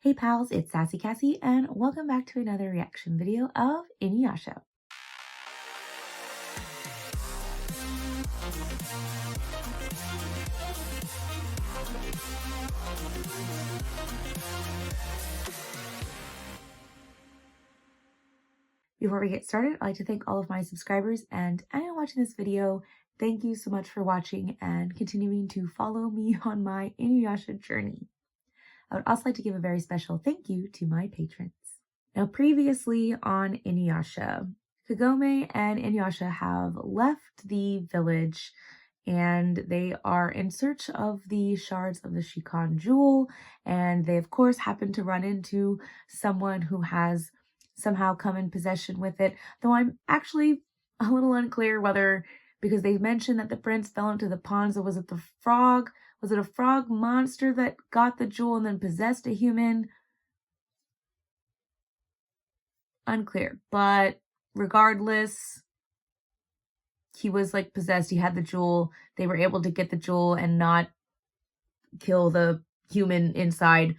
Hey pals, it's Sassy Cassie, and welcome back to another reaction video of Inuyasha. Before we get started, I'd like to thank all of my subscribers and anyone watching this video. Thank you so much for watching and continuing to follow me on my Inuyasha journey. I would also like to give a very special thank you to my patrons. Now, previously on Inuyasha, Kagome and Inuyasha have left the village and they are in search of the shards of the Shikan jewel, and they of course happen to run into someone who has somehow come in possession with it, though I'm actually a little unclear whether, because they mentioned that the prince fell into the pond, so was it the frog? Was it a frog monster that got the jewel and then possessed a human? Unclear, but regardless, he was like possessed. He had the jewel. They were able to get the jewel and not kill the human inside.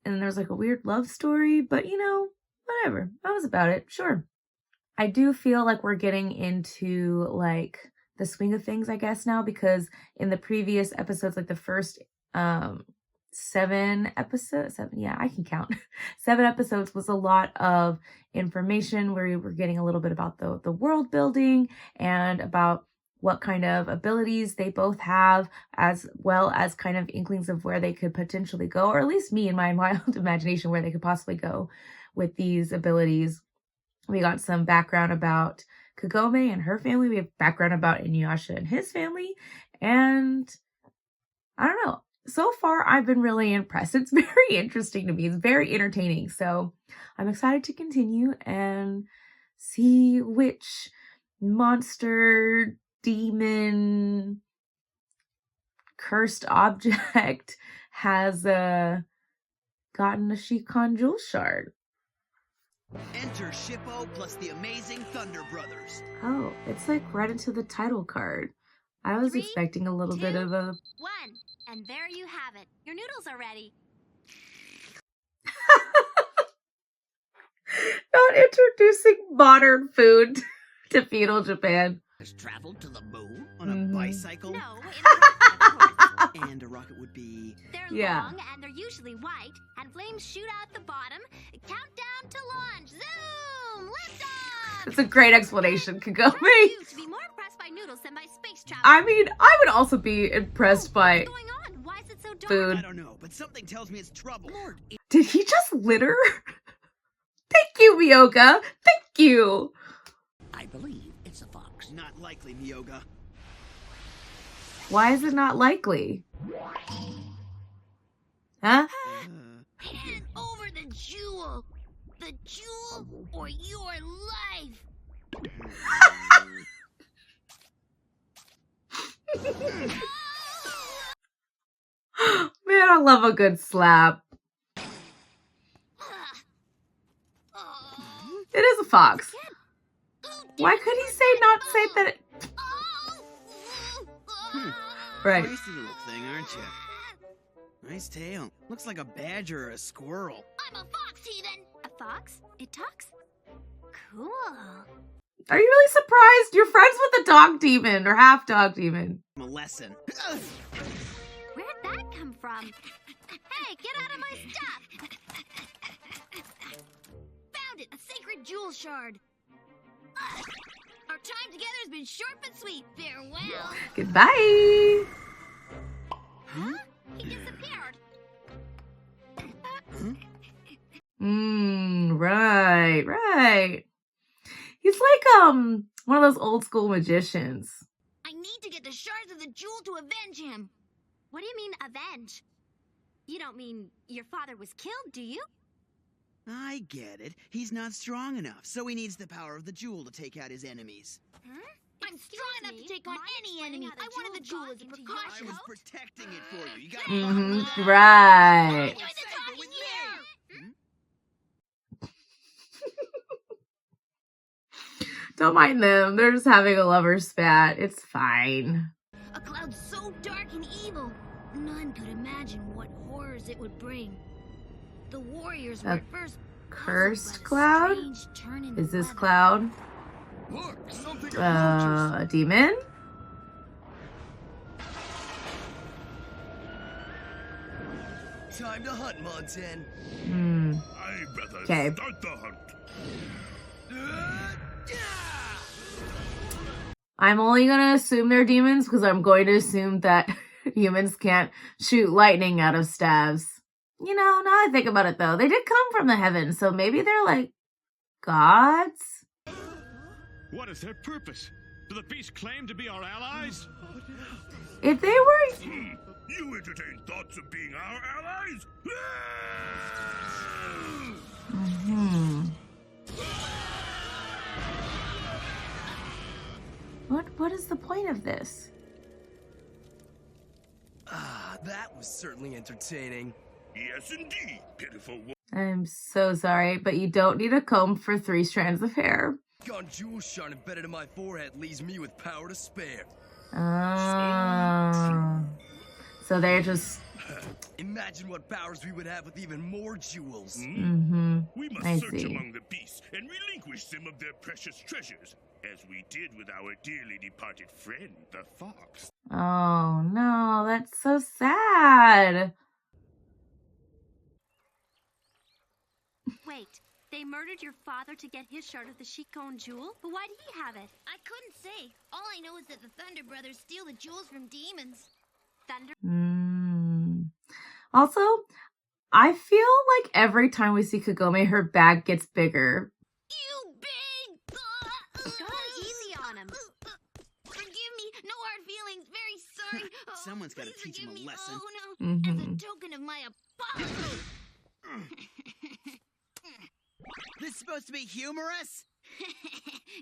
And then there's like a weird love story, but you know, whatever. That was about it. Sure. I do feel like we're getting into like the swing of things, I guess, now, because in the previous episodes, like the first 7 episodes, yeah, I can count. 7 episodes was a lot of information where we were getting a little bit about the world building and about what kind of abilities they both have, as well as kind of inklings of where they could potentially go, or at least me in my wild imagination where they could possibly go with these abilities. We got some background about Kagome and her family. We have background about Inuyasha and his family. And I don't know. So far, I've been really impressed. It's very interesting to me. It's very entertaining. So I'm excited to continue and see which monster, demon, cursed object has gotten a Shikan jewel shard. Enter Shippo plus the amazing Thunder Brothers. Oh, it's like right into the title card. I was expecting a little bit of a... 1, and there you have it. Your noodles are ready. Not introducing modern food to feudal Japan. Has traveled to the moon on a bicycle. No, in a rocket, of course. And a rocket would be... They're Yeah. long, and they're usually white, and flames shoot out the bottom. Countdown to launch. Zoom! Lift off! It's a great explanation, Kagome. You to be more impressed by noodles than by space travel. I mean, I would also be impressed by What's going on? Why is it so dark? food. I don't know, but something tells me it's trouble. Lord, Did he just litter? Thank you, Miyoga. Thank you. I believe it's a fox. Not likely, Miyoga. Why is it not likely? Huh? Hand over the jewel. The jewel or your life. Man, I love a good slap. It is a fox. Why could he say not say that it... Right. Feisty little thing, aren't you? Nice tail. Looks like a badger or a squirrel. I'm a fox, heathen. A fox? It talks? Cool. Are you really surprised? You're friends with a dog demon or half dog demon. A lesson. Where'd that come from? Hey, get out of my stuff! Found it! A sacred jewel shard! Our time together has been short but sweet. Farewell! Goodbye. Huh? He disappeared! Right. He's like, one of those old school magicians. I need to get the shards of the jewel to avenge him! What do you mean, avenge? You don't mean your father was killed, do you? I get it. He's not strong enough, so he needs the power of the jewel to take out his enemies. Huh? I'm strong enough to take on any enemy. I wanted the jewel as a I precaution. was protecting it for you. You gotta Right. Enjoy the talking here! Don't mind them. They're just having a lover's spat. It's fine. A cloud so dark and evil, none could imagine what horrors it would bring. The warriors A were at first cursed puzzled by the cloud? strange turn in the Is this weather. cloud Look, something a demon? Time to hunt, Montee. Hmm. I better Okay. start the hunt. I'm only gonna assume they're demons because I'm going to assume that humans can't shoot lightning out of staves. You know, now I think about it though, they did come from the heavens, so maybe they're like gods? What is their purpose? Do the beasts claim to be our allies? If they were... You entertain thoughts of being our allies? Hmm. What is the point of this? Ah, that was certainly entertaining. Yes, indeed, pitiful woman. I'm so sorry, but you don't need a comb for 3 strands of hair. Gone jewel shine embedded in my forehead leaves me with power to spare. Ah. So they're just... Imagine what powers we would have with even more jewels. Mm-hmm. We must I search see. among the beasts and relinquish some of their precious treasures, as we did with our dearly departed friend, the fox. Oh, no, that's so sad. Wait, they murdered your father to get his shard of the Shikon jewel? But why did he have it? I couldn't say. All I know is that the Thunder Brothers steal the jewels from demons. Thunder? Also, I feel like every time we see Kagome, her bag gets bigger. You big... God, easy on him. Forgive me. No hard feelings. Very sorry. Oh, Someone's gotta please teach him a forgive me. lesson. Oh, no. As Mhm. a token of my apology. This supposed to be humorous?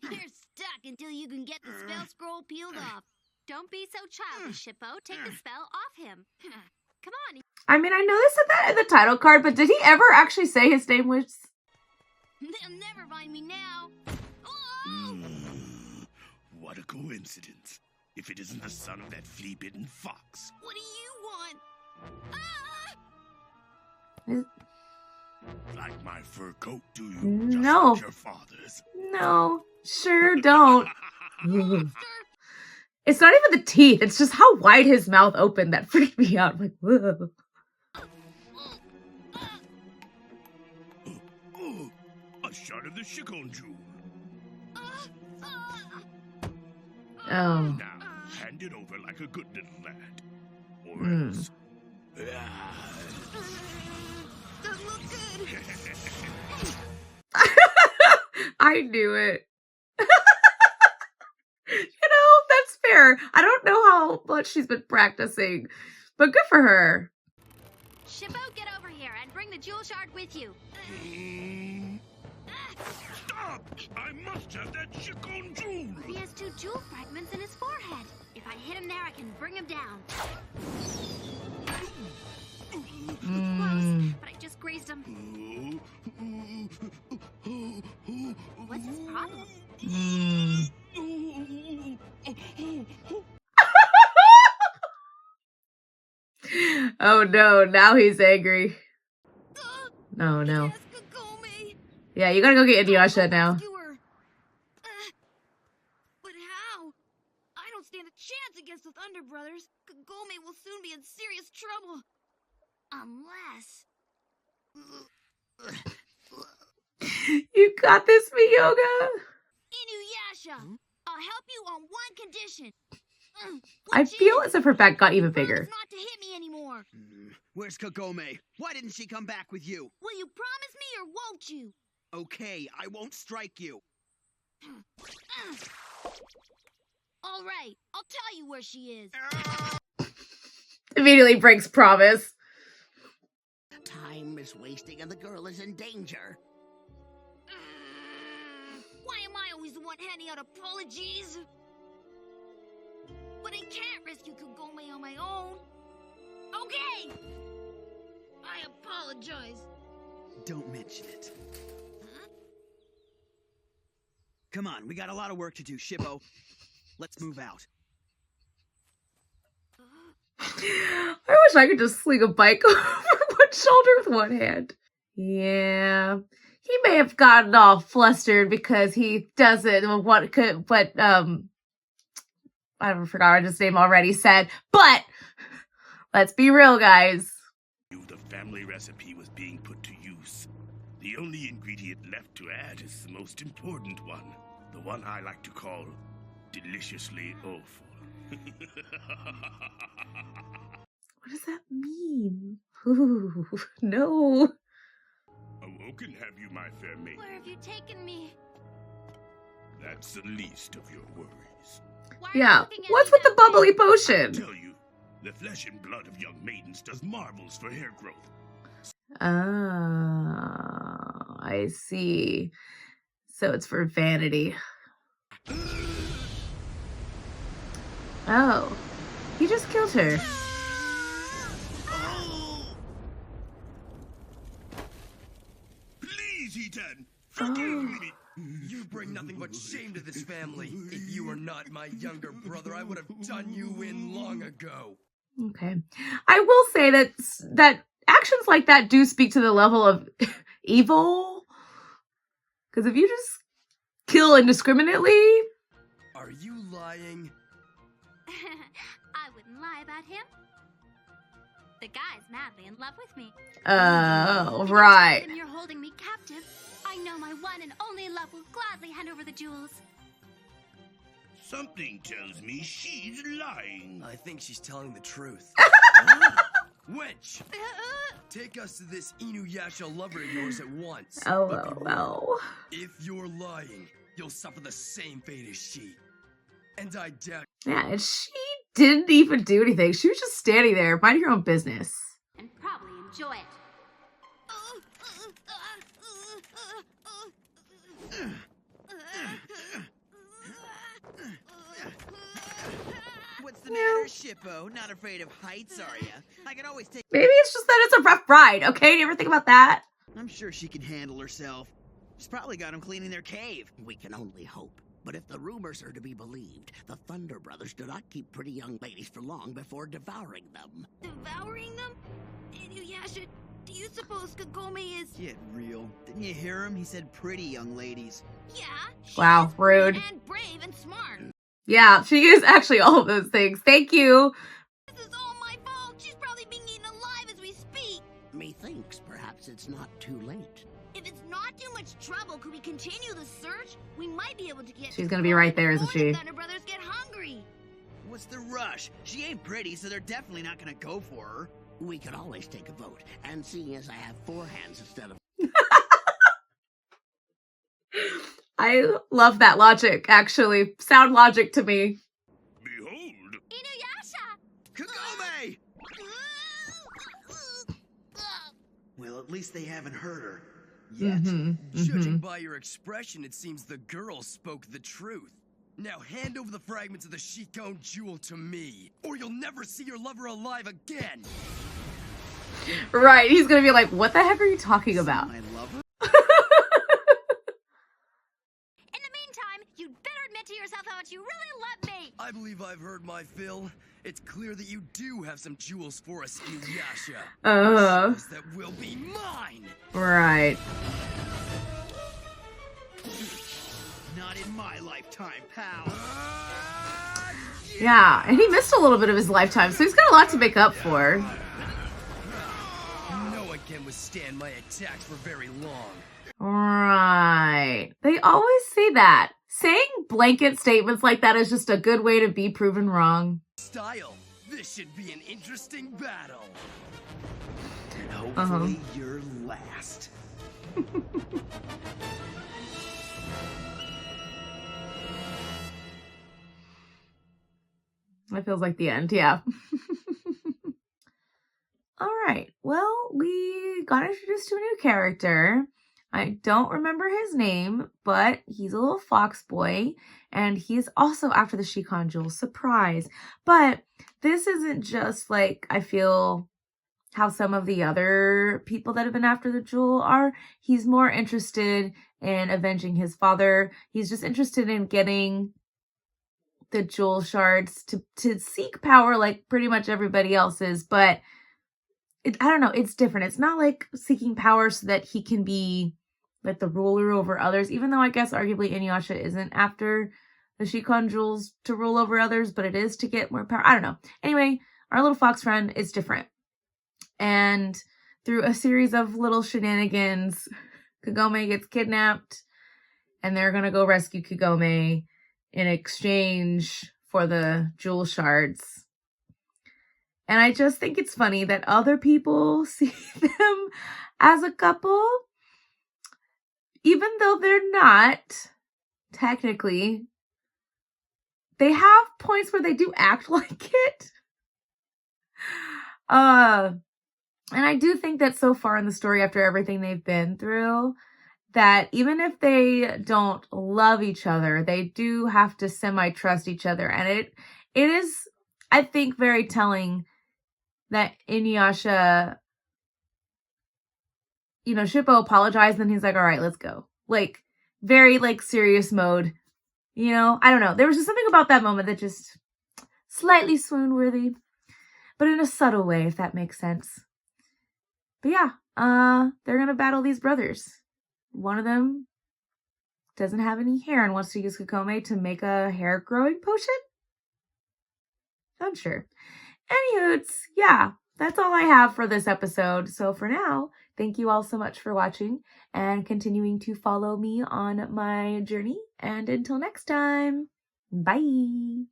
You're stuck until you can get the spell scroll peeled off. Don't be so childish, Shippo. Take the spell off him. Come on. I mean, I know they said that in the title card, but did he ever actually say his name was... They'll never find me now. Oh! What a coincidence. If it isn't the son of that flea-bitten fox. What do you want? Ah! Is- Like my fur coat, do you? No. Just like your father's. No, sure don't. It's not even the teeth. It's just how wide his mouth opened that freaked me out. I'm like, whoa. Oh, a shard of the Shikon jewel. Oh. Now, hand it over like a good little lad. Or Hmm. else. Doesn't look good. I knew it. You know, that's fair. I don't know how much she's been practicing, but good for her. Shippo, get over here and bring the jewel shard with you. Stop! I must have that Shikon jewel! He has 2 jewel fragments in his forehead. If I hit him there, I can bring him down. Close, but I just grazed him. What's his problem? Oh no, now he's angry. Oh no. Yes, Kagome. Yeah, you gotta go get Inuyasha now. Rescue her. But how? I don't stand a chance against the Thunder Brothers. Kagome will soon be in serious trouble. Unless... You got this, Miyoga. Inuyasha, I'll help you on one condition. I Which feel is, as if her back got even promise bigger. not to hit me anymore. Where's Kagome? Why didn't she come back with you? Will you promise me or won't you? Okay, I won't strike you. All right, I'll tell you where she is. Immediately breaks promise. Time is wasting and the girl is in danger. Why am I always the one handing out apologies? But I can't rescue Kagome on my own. Okay! I apologize. Don't mention it. Come on, we got a lot of work to do, Shippo. Let's move out. I wish I could just sling a bike over one shoulder with one hand. Yeah. He may have gotten all flustered because he doesn't what I forgot his name already said, but let's be real, guys. The family recipe was being put to use. The only ingredient left to add is the most important one. The one I like to call deliciously awful. What does that mean? Ooh, no. Awoken have you, my fair maiden? Where have you taken me? That's the least of your worries. Why are you Yeah. looking at What's me with the that way? bubbly potion? Tell you, the flesh and blood of young maidens does marvels for hair growth. Ah, I see. So it's for vanity. Oh, he just killed her. Please, Ethan, Oh. forgive me. You bring nothing but shame to this family. If you were not my younger brother, I would have done you in long ago. Okay. I will say that actions like that do speak to the level of evil. Because if you just kill indiscriminately, Are you lying? I wouldn't lie about him. The guy's madly in love with me. oh, If you right. tell him you're holding me captive, I know my one and only love will gladly hand over the jewels. Something tells me she's lying. I think she's telling the truth. Wench, take us to this Inuyasha lover of yours at once. Oh, But oh, beware, oh. if you're lying, you'll suffer the same fate as she. And I doubt. Yeah, and she didn't even do anything. She was just standing there, minding her own business. And probably enjoy it. What's the matter, Shippo? Not afraid of heights, are ya? I can always take. Maybe it's just that it's a rough ride, okay? Do you ever think about that? I'm sure she can handle herself. She's probably got him cleaning their cave. We can only hope. But if the rumors are to be believed, the Thunder Brothers do not keep pretty young ladies for long before devouring them. Devouring them? Inuyasha, do you suppose Kagome is... Get real. Didn't you hear him? He said pretty young ladies. Yeah, she Wow, is pretty rude. and brave and smart. Yeah, she is actually all of those things. Thank you. This is all my fault. She's probably being eaten alive as we speak. Methinks perhaps it's not too late. If it's not too much trouble, could we continue the search? We might be able to get... She's gonna be right there, isn't before the she? Thunder Brothers get hungry. What's the rush? She ain't pretty, so they're definitely not gonna go for her. We could always take a vote, and seeing as I have 4 hands instead of... I love that logic, actually. Sound logic to me. Behold, Inuyasha! Kagome! Well, at least they haven't hurt her. Yet. Judging by your expression, it seems the girl spoke the truth. Now hand over the fragments of the Shikon jewel to me, or you'll never see your lover alive again. Right, he's gonna be like, what the heck are you talking about? My lover? In the meantime, you'd better admit to yourself how much you really love me. I believe I've heard my fill. It's clear that you do have some jewels for us, Inuyasha. Jewels that will be mine! Right. Not in my lifetime, pal. Yeah, and he missed a little bit of his lifetime, so he's got a lot to make up for. No one can withstand my attacks for very long. Right. They always say that. Saying blanket statements like that is just a good way to be proven wrong. Style, this should be an interesting battle. And hopefully you're last. That feels like the end, yeah. All right. Well, we got introduced to a new character. I don't remember his name, but he's a little fox boy, and he's also after the Shikon Jewel. Surprise. But this isn't just like, I feel, how some of the other people that have been after the jewel are. He's more interested in avenging his father. He's just interested in getting the jewel shards to seek power like pretty much everybody else is, but I don't know, it's different. It's not like seeking power so that he can be like the ruler over others, even though I guess arguably Inuyasha isn't after the Shikon jewels to rule over others, but it is to get more power. I don't know. Anyway, our little fox friend is different. And through a series of little shenanigans, Kagome gets kidnapped, and they're gonna go rescue Kagome in exchange for the jewel shards. And I just think it's funny that other people see them as a couple, even though they're not, technically. They have points where they do act like it. And I do think that so far in the story, after everything they've been through, that even if they don't love each other, they do have to semi-trust each other. And it is, I think, very telling that Inuyasha, you know, Shippo apologized, and he's like, all right, let's go. Like, very, like, serious mode. You know, I don't know. There was just something about that moment that just slightly swoon-worthy, but in a subtle way, if that makes sense. But yeah, they're gonna battle these brothers. One of them doesn't have any hair and wants to use Kagome to make a hair growing potion? Unsure. Anywhoots, yeah, that's all I have for this episode. So for now, thank you all so much for watching and continuing to follow me on my journey. And until next time, bye.